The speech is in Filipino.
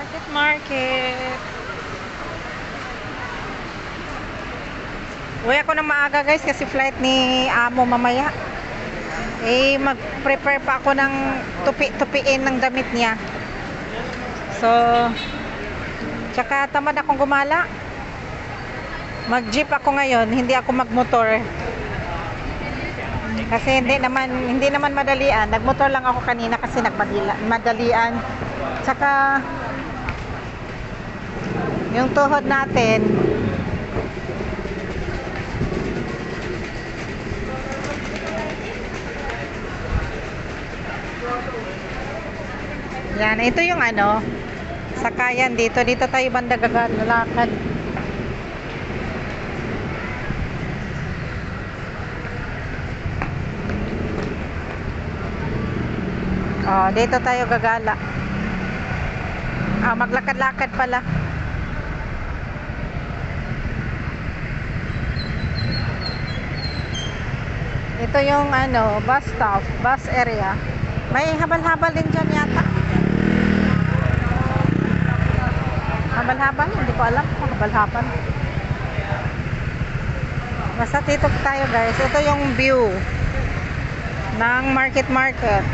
Market Market. Uwi ako ng maaga guys kasi flight ni amo mamaya. Mag-prepare pa ako ng tupiin ng damit niya. So, tsaka tamad akong gumala. Mag-jeep ako ngayon, hindi ako magmotor. Kasi hindi naman madalian. Nagmotor lang ako kanina kasi madalian. Tsaka yung tuhod natin yan, ito yung sakayan dito tayo banda gagalakad. Dito tayo gagala. Maglakad-lakad pala. Ito yung bus stop, bus area. May habal-habal din dyan yata. Habal-habal? Hindi ko alam kung habal-habal. Basta dito tayo guys. Ito yung view ng Market Market.